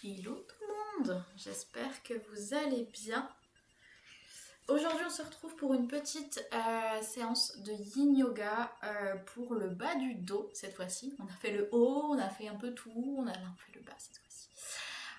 Hello tout le monde, j'espère que vous allez bien. Aujourd'hui on se retrouve pour une petite séance de yin yoga pour le bas du dos cette fois-ci. On a fait le haut, on a fait un peu tout, on a fait le bas cette fois-ci.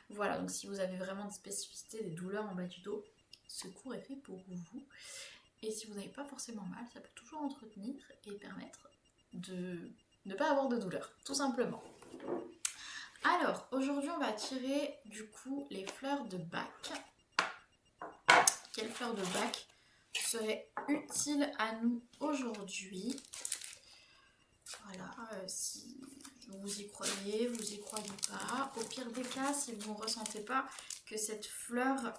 Voilà, donc si vous avez vraiment des spécificités, des douleurs en bas du dos, ce cours est fait pour vous. Et si vous n'avez pas forcément mal, ça peut toujours entretenir et permettre de ne pas avoir de douleur, tout simplement. Alors, aujourd'hui, on va tirer du coup les fleurs de Bach. Quelles fleurs de Bach seraient utiles à nous aujourd'hui? Voilà, si vous y croyez, vous y croyez pas. Au pire des cas, si vous ne ressentez pas que cette fleur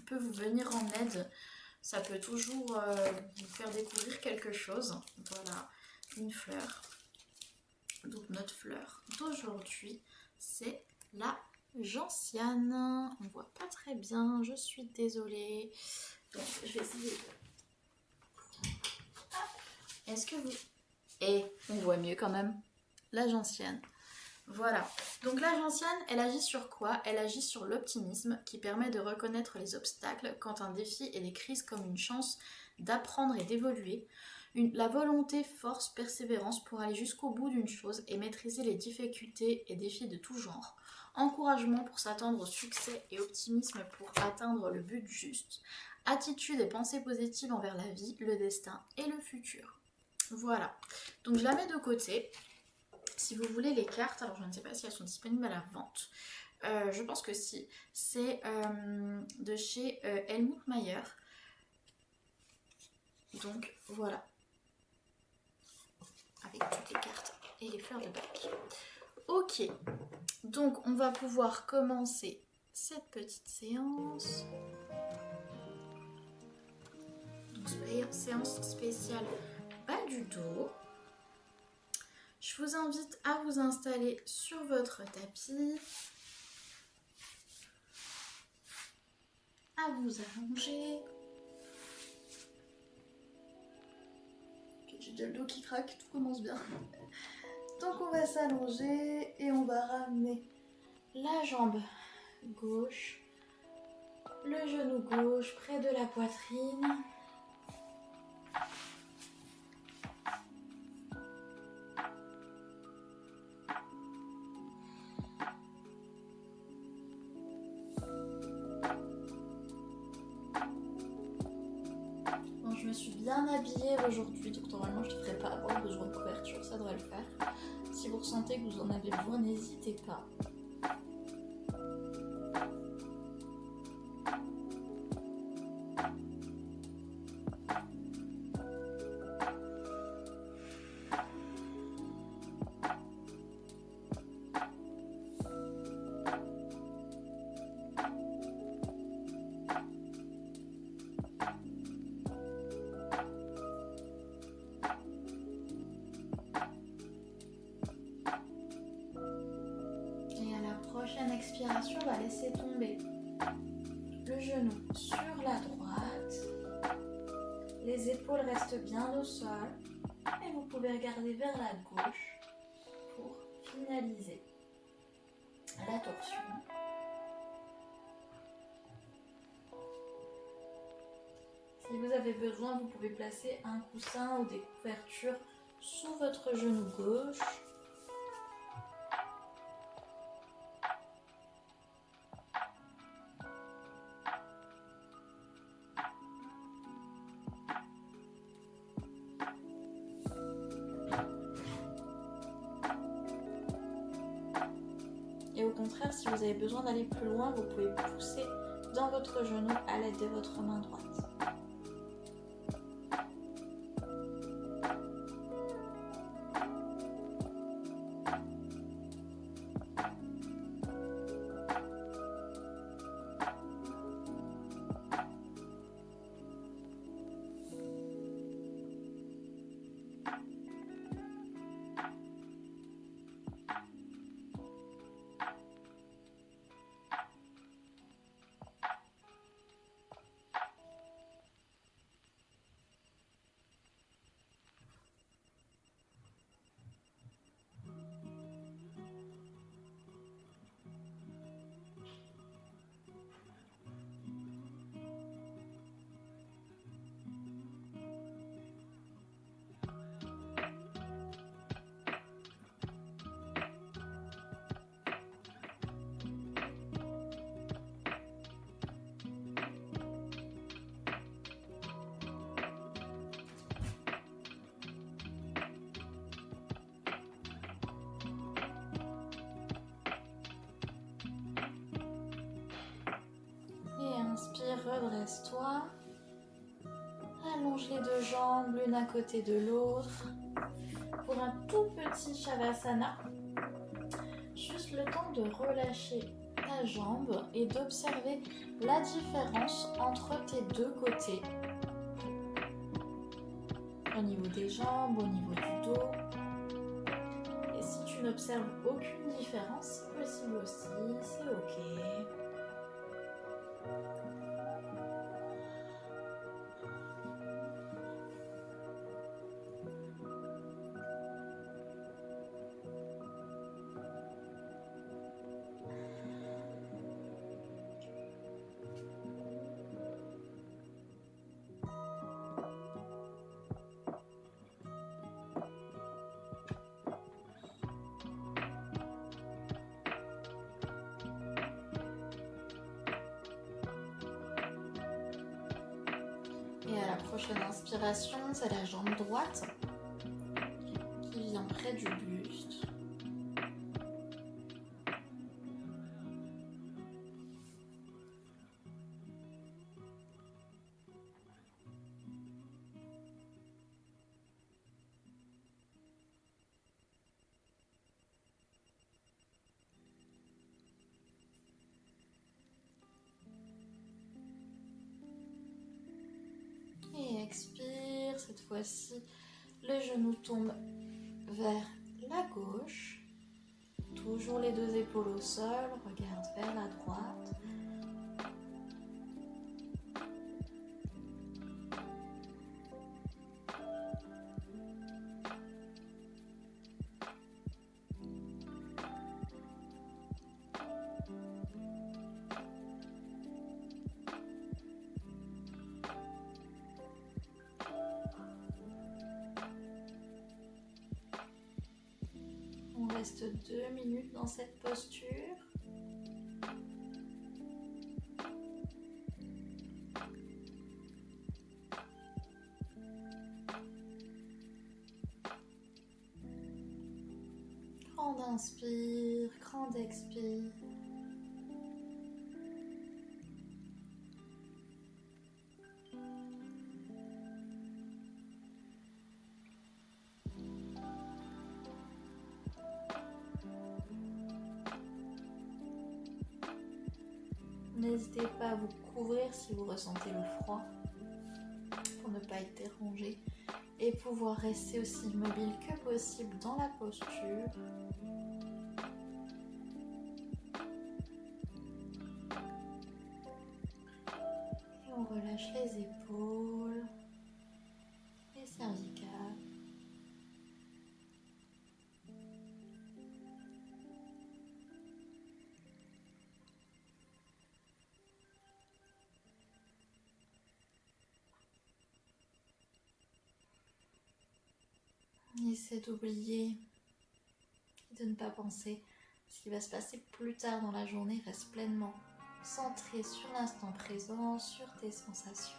peut vous venir en aide, ça peut toujours vous faire découvrir quelque chose. Voilà, une fleur. Donc notre fleur d'aujourd'hui, c'est la gentiane. On voit pas très bien, je suis désolée. Donc je vais essayer de... Est-ce que vous... on voit mieux quand même. La gentiane. Voilà. Donc la gentiane, elle agit sur quoi? Elle agit sur l'optimisme qui permet de reconnaître les obstacles quand un défi est décrit comme une chance d'apprendre et d'évoluer. La volonté, force, persévérance pour aller jusqu'au bout d'une chose et maîtriser les difficultés et défis de tout genre. Encouragement pour s'attendre au succès et optimisme pour atteindre le but juste. Attitude et pensée positive envers la vie, le destin et le futur. Voilà. Donc je la mets de côté. Si vous voulez les cartes, alors je ne sais pas si elles sont disponibles à la vente. Je pense que si. C'est de chez Helmut Mayer. Donc voilà. Avec toutes les cartes et les fleurs de Bach. Ok, donc on va pouvoir commencer cette petite séance. Donc séance spéciale bas du dos. Je vous invite à vous installer sur votre tapis, à vous allonger. J'ai déjà le dos qui craque, tout commence bien. Donc on va s'allonger et on va ramener la jambe gauche, le genou gauche près de la poitrine. Bon, je me suis bien habillée aujourd'hui, donc normalement je ne devrais pas avoir besoin de couverture, ça devrait le faire. Si vous ressentez que vous en avez besoin, n'hésitez pas. Prochaine expiration, on va laisser tomber le genou sur la droite. Les épaules restent bien au sol. Et vous pouvez regarder vers la gauche pour finaliser la torsion. Si vous avez besoin, vous pouvez placer un coussin ou des couvertures sous votre genou gauche. Et au contraire, si vous avez besoin d'aller plus loin, vous pouvez pousser dans votre genou à l'aide de votre main droite. redresse-toi. Allonge les deux jambes l'une à côté de l'autre. Pour un tout petit Shavasana, juste le temps de relâcher ta jambe et d'observer la différence entre tes deux côtés. Au niveau des jambes, au niveau du dos. Et si tu n'observes aucune différence, c'est possible aussi, c'est ok. Et à la prochaine inspiration, c'est la jambe droite qui vient près du buste. Et expire, cette fois-ci, le genou tombe vers la gauche. Toujours les deux épaules au sol, regarde vers la droite. On reste 2 minutes dans cette posture. Grande inspire, grande expire. N'hésitez pas à vous couvrir si vous ressentez le froid pour ne pas être dérangé et pouvoir rester aussi immobile que possible dans la posture. Et on relâche les épaules, les cervicales. Essaie d'oublier et de ne pas penser à ce qui va se passer plus tard dans la journée. Reste pleinement centré sur l'instant présent, sur tes sensations.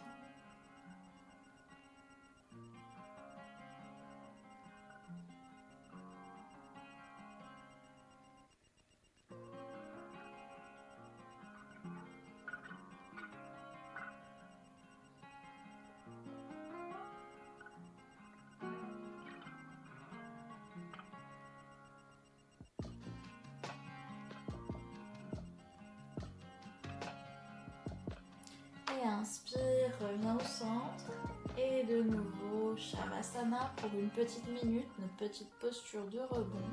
Et inspire, reviens au centre. Et de nouveau, Shavasana pour une petite minute, notre petite posture de rebond.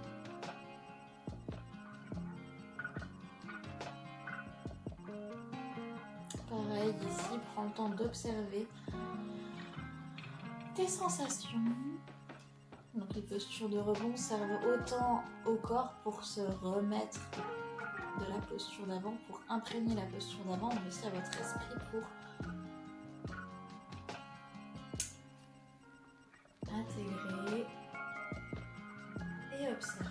Pareil, ici, prends le temps d'observer tes sensations. Donc les postures de rebond servent autant au corps pour se remettre de la posture d'avant, pour imprégner la posture d'avant, mais aussi à votre esprit pour intégrer et observer.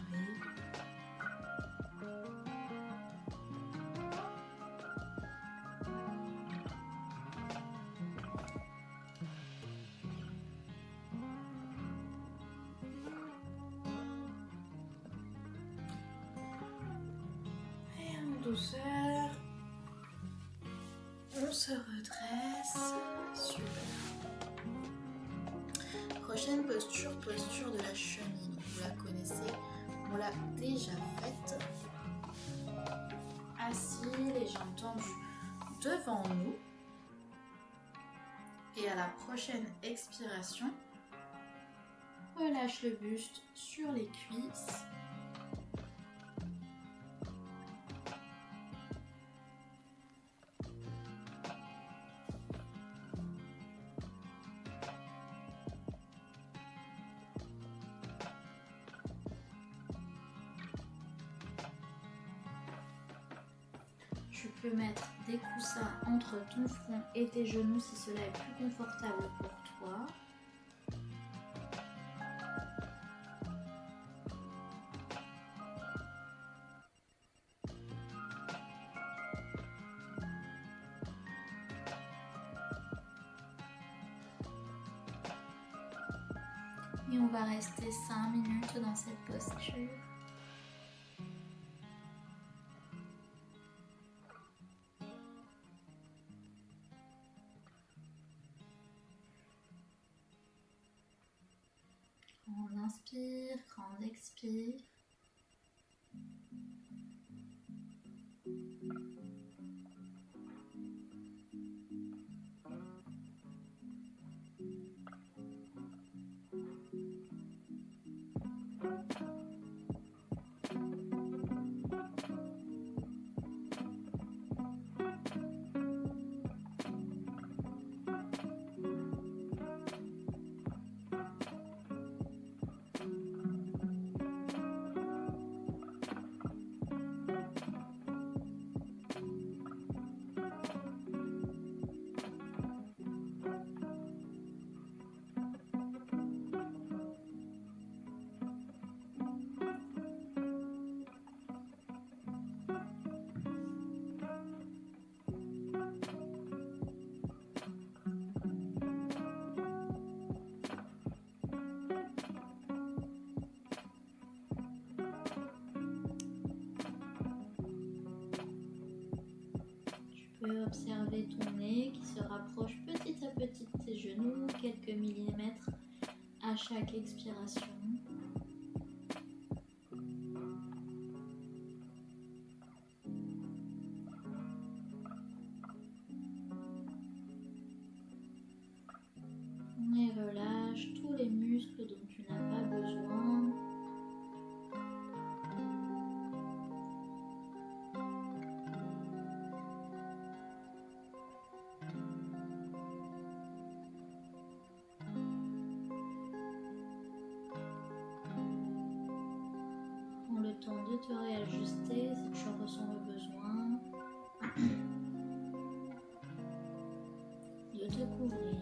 Et en douceur, On se redresse. Super. Prochaine posture, posture de la chenille. Vous la connaissez, on l'a déjà faite. Assis, les jambes tendues devant nous. Et à la prochaine expiration, relâche le buste sur les cuisses. Tu peux mettre des coussins entre ton front et tes genoux si cela est plus confortable pour toi. Et on va rester 5 minutes dans cette posture. On inspire, grand expire. Observer ton nez qui se rapproche petit à petit de tes genoux, quelques millimètres à chaque expiration. Et relâche tous les muscles dont tu n'as pas besoin. De te réajuster si tu en ressens le besoin, de te couvrir.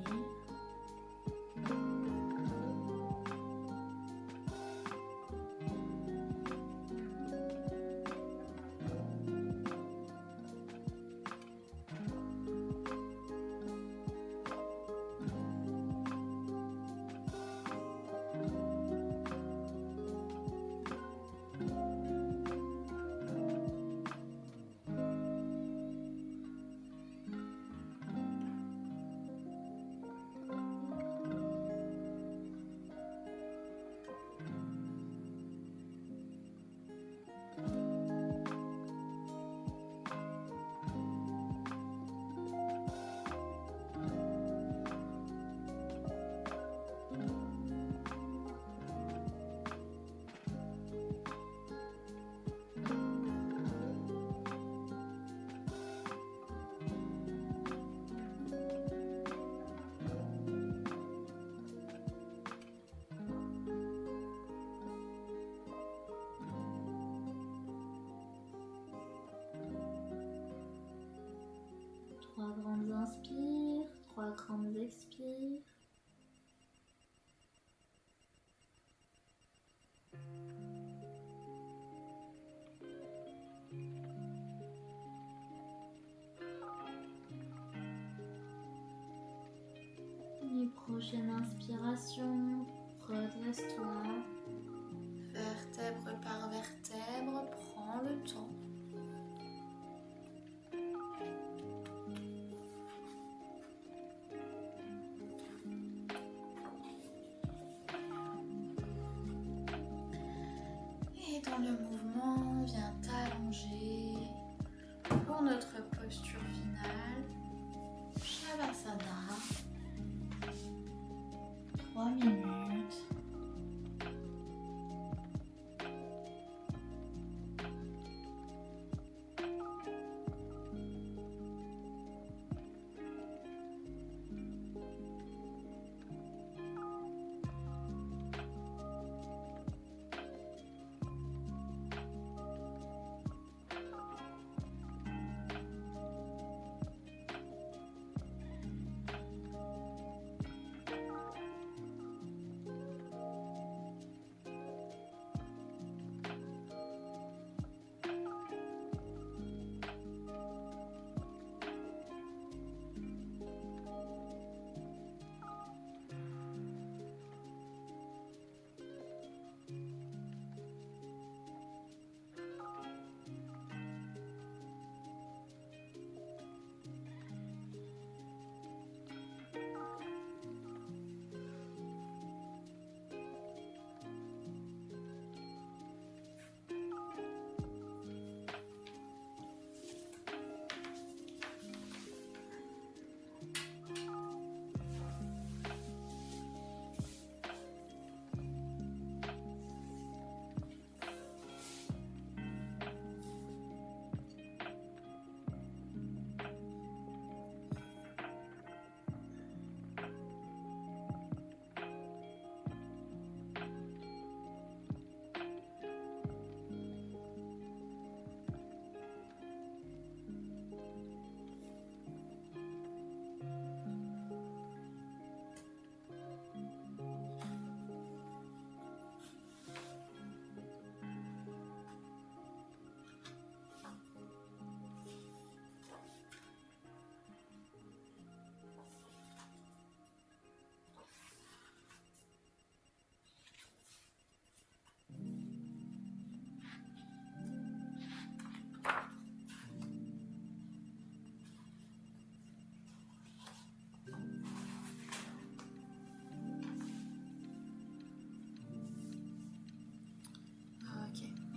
Trois grandes inspires, trois grandes expires. Et prochaine inspiration, redresse-toi. Vertèbre par vertèbre, prends le temps. Et dans le mouvement, viens t'allonger pour notre posture finale. Shavasana. 3 minutes.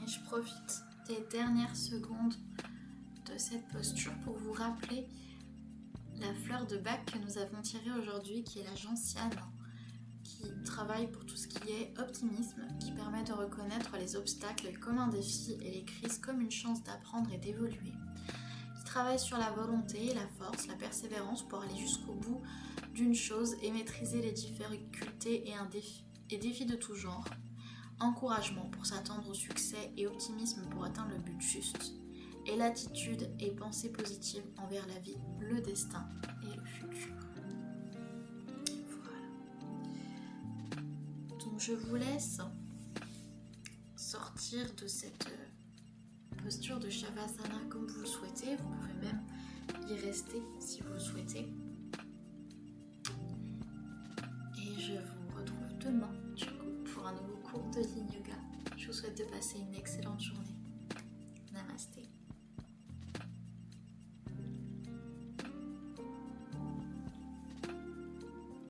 Je profite des dernières secondes de cette posture pour vous rappeler la fleur de bac que nous avons tirée aujourd'hui, qui est la gentiane, qui travaille pour tout ce qui est optimisme, qui permet de reconnaître les obstacles comme un défi et les crises comme une chance d'apprendre et d'évoluer, qui travaille sur la volonté, la force, la persévérance pour aller jusqu'au bout d'une chose et maîtriser les difficultés et défis de tout genre, encouragement pour s'attendre au succès et optimisme pour atteindre le but juste, et l'attitude et pensée positive envers la vie, le destin et le futur. Voilà. Donc je vous laisse sortir de cette posture de Shavasana comme vous le souhaitez. Vous pouvez même y rester si vous le souhaitez. Et je vous retrouve demain pour un nouveau cours de Yin Yoga. Je vous souhaite de passer une excellente journée. Namasté.